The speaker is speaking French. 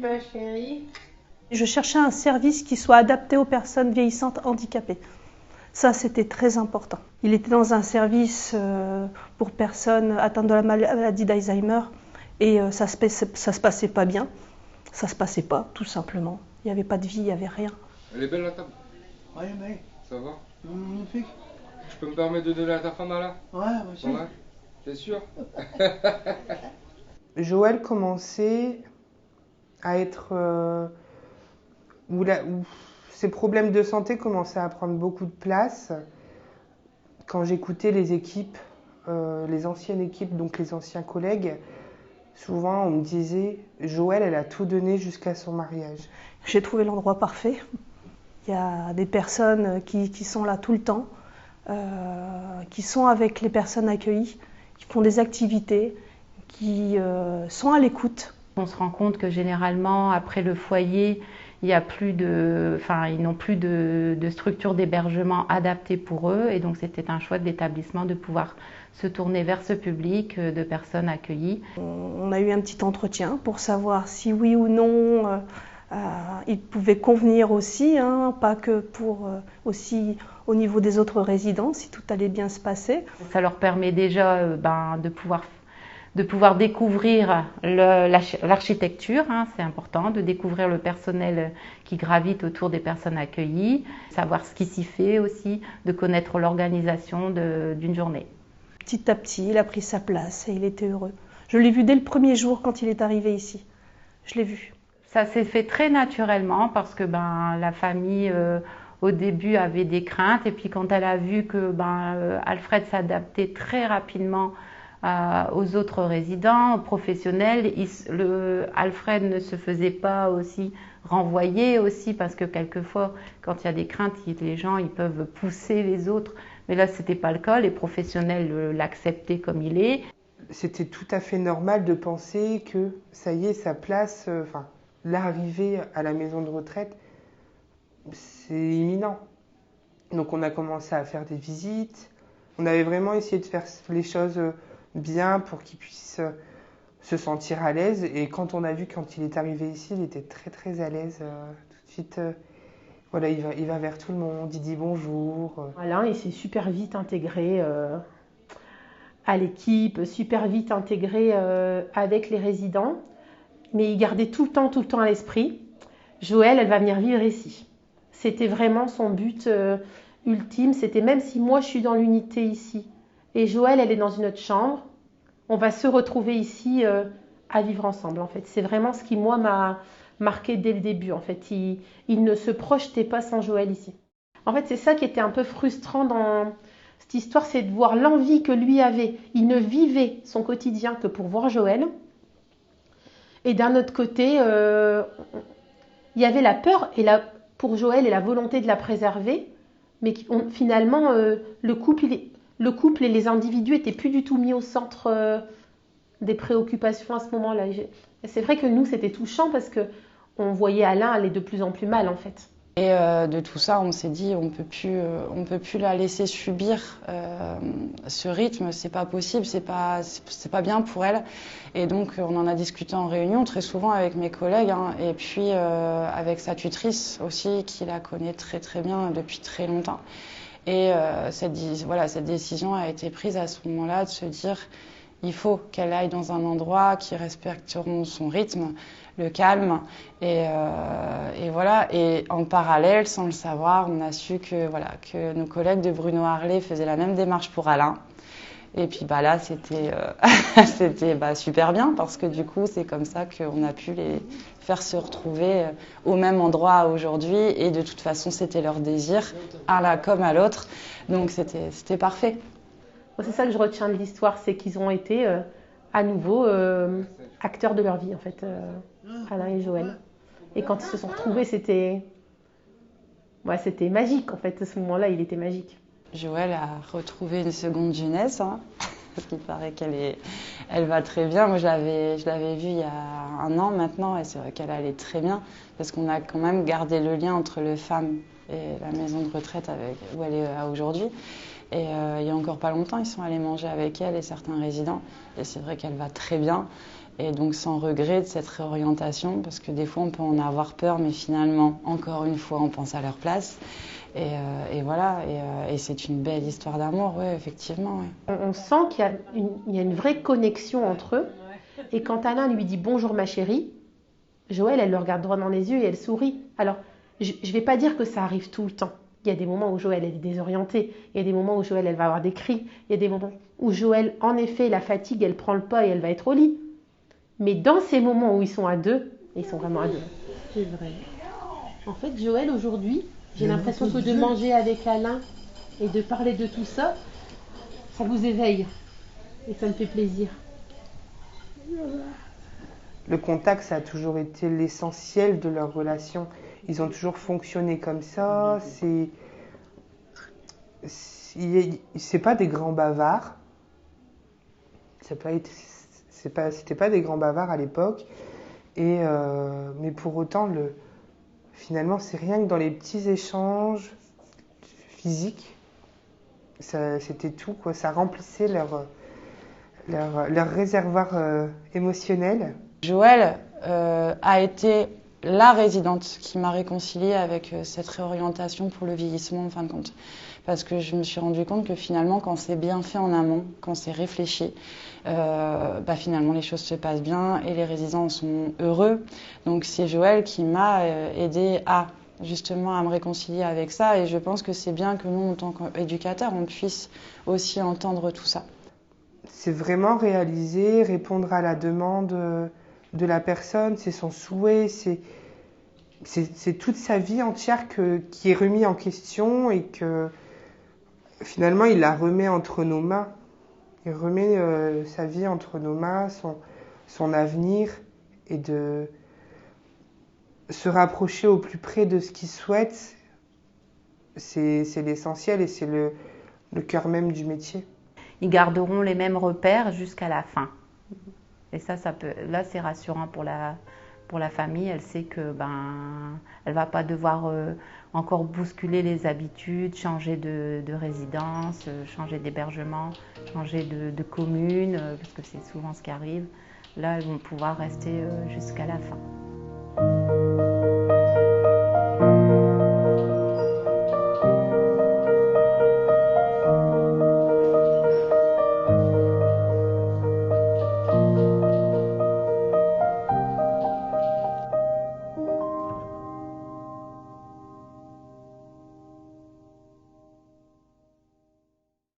ma chérie? Je cherchais un service qui soit adapté aux personnes vieillissantes handicapées. Ça, c'était très important. Il était dans un service pour personnes atteintes de la maladie d'Alzheimer et ça se passait pas bien. Ça se passait pas, tout simplement. Il n'y avait pas de vie, il n'y avait rien. Elle est belle la table? Oui, mais Ça va? magnifique. Je peux me permettre de donner à ta femme là? Ouais, moi aussi. Ouais. T'es sûr? Joël commençait à être... où ses problèmes de santé commençaient à prendre beaucoup de place. Quand j'écoutais les équipes, les anciennes équipes, donc les anciens collègues, souvent on me disait « Joël, elle a tout donné jusqu'à son mariage ». J'ai trouvé l'endroit parfait. Il y a des personnes qui sont là tout le temps, qui sont avec les personnes accueillies, qui font des activités, qui sont à l'écoute. On se rend compte que généralement, après le foyer, il y a plus de, ils n'ont plus de structure d'hébergement adaptée pour eux. Et donc, c'était un choix de l'établissement de pouvoir se tourner vers ce public de personnes accueillies. On a eu un petit entretien pour savoir si oui ou non ils pouvaient convenir aussi, hein, pas que pour aussi au niveau des autres résidents, si tout allait bien se passer. Ça leur permet déjà de pouvoir découvrir l'architecture, hein, c'est important, de découvrir le personnel qui gravite autour des personnes accueillies, savoir ce qui s'y fait aussi, de connaître l'organisation d'une journée. Petit à petit, il a pris sa place et il était heureux. Je l'ai vu dès le premier jour quand il est arrivé ici. Je l'ai vu. Ça s'est fait très naturellement parce que la famille au début avait des craintes et puis quand elle a vu que Alfred s'adaptait très rapidement aux autres résidents, aux professionnels, Alfred ne se faisait pas aussi renvoyer aussi parce que quelquefois quand il y a des craintes, les gens ils peuvent pousser les autres, mais là c'était pas le cas, les professionnels l'acceptaient comme il est. C'était tout à fait normal de penser que ça y est, sa place, l'arrivée à la maison de retraite, c'est imminent. Donc on a commencé à faire des visites. On avait vraiment essayé de faire les choses bien pour qu'il puisse se sentir à l'aise. Et quand on a vu, quand il est arrivé ici, il était très très à l'aise. Tout de suite, voilà, il va vers tout le monde, il dit bonjour. Alain, il s'est super vite intégré à l'équipe, super vite intégré avec les résidents. Mais il gardait tout le temps à l'esprit, Joël, elle va venir vivre ici. C'était vraiment son but ultime. C'était même si moi je suis dans l'unité ici et Joël, elle est dans une autre chambre, on va se retrouver ici à vivre ensemble. En fait, c'est vraiment ce qui moi m'a marqué dès le début. En fait, il ne se projetait pas sans Joël ici. En fait, c'est ça qui était un peu frustrant dans cette histoire, c'est de voir l'envie que lui avait. Il ne vivait son quotidien que pour voir Joël. Et d'un autre côté, il y avait la peur pour Joël et la volonté de la préserver, mais finalement, le couple et les individus n'étaient plus du tout mis au centre des préoccupations à ce moment-là. Et c'est vrai que nous, c'était touchant parce qu'on voyait Alain aller de plus en plus mal, en fait. Et de tout ça, on s'est dit, on peut plus la laisser subir ce rythme, c'est pas possible, c'est pas bien pour elle. Et donc, on en a discuté en réunion très souvent avec mes collègues, hein, et puis avec sa tutrice aussi, qui la connaît très très bien depuis très longtemps. Et cette décision a été prise à ce moment-là de se dire, il faut qu'elle aille dans un endroit qui respecteront son rythme, le calme, et voilà. Et en parallèle, sans le savoir, on a su que nos collègues de Bruno Harley faisaient la même démarche pour Alain. Et puis là, c'était super bien parce que du coup, c'est comme ça qu'on a pu les faire se retrouver au même endroit aujourd'hui. Et de toute façon, c'était leur désir, à l'un comme à l'autre. Donc c'était parfait. C'est ça que je retiens de l'histoire, c'est qu'ils ont été à nouveau acteurs de leur vie, en fait, Alain et Joël. Et quand ils se sont retrouvés, c'était magique, en fait. À ce moment-là, il était magique. Joël a retrouvé une seconde jeunesse, hein, parce qu'il paraît elle va très bien. Moi, je l'avais vue il y a 1 an maintenant, et c'est vrai qu'elle allait très bien, parce qu'on a quand même gardé le lien entre le FAM et la maison de retraite où elle est aujourd'hui. Et il y a encore pas longtemps, ils sont allés manger avec elle et certains résidents. Et c'est vrai qu'elle va très bien. Et donc sans regret de cette réorientation, parce que des fois on peut en avoir peur, mais finalement, encore une fois, on pense à leur place. Et voilà, et c'est une belle histoire d'amour, oui, effectivement. Ouais. On sent qu'il y a une vraie connexion entre eux. Et quand Alain lui dit « Bonjour ma chérie », Joëlle, elle le regarde droit dans les yeux et elle sourit. Alors, je ne vais pas dire que ça arrive tout le temps. Il y a des moments où Joëlle, elle est désorientée. Il y a des moments où Joëlle, elle va avoir des cris. Il y a des moments où Joëlle, en effet, la fatigue, elle prend le pas et elle va être au lit. Mais dans ces moments où ils sont à deux, et ils sont vraiment à deux. C'est vrai. En fait, Joëlle, aujourd'hui, j'ai l'impression que de manger avec Alain et de parler de tout ça, ça vous éveille. Et ça me fait plaisir. Le contact, ça a toujours été l'essentiel de leur relation. Ils ont toujours fonctionné comme ça. C'est pas des grands bavards. C'était pas des grands bavards à l'époque. Mais pour autant, finalement, c'est rien que dans les petits échanges physiques, c'était tout, quoi. Ça remplissait leur réservoir émotionnel. Joëlle a été la résidente qui m'a réconciliée avec cette réorientation pour le vieillissement en fin de compte. Parce que je me suis rendu compte que finalement, quand c'est bien fait en amont, quand c'est réfléchi, finalement les choses se passent bien et les résidents sont heureux. Donc c'est Joëlle qui m'a aidée justement à me réconcilier avec ça. Et je pense que c'est bien que nous, en tant qu'éducateurs, on puisse aussi entendre tout ça. C'est vraiment réaliser, répondre à la demande de la personne, c'est son souhait, c'est toute sa vie entière qui est remise en question et que finalement il la remet entre nos mains. Il remet sa vie entre nos mains, son avenir, et de se rapprocher au plus près de ce qu'il souhaite, c'est l'essentiel et c'est le cœur même du métier. Ils garderont les mêmes repères jusqu'à la fin. Et là, c'est rassurant pour la famille. Elle sait que elle va pas devoir encore bousculer les habitudes, changer de résidence, changer d'hébergement, changer de commune, parce que c'est souvent ce qui arrive. Là, elles vont pouvoir rester jusqu'à la fin.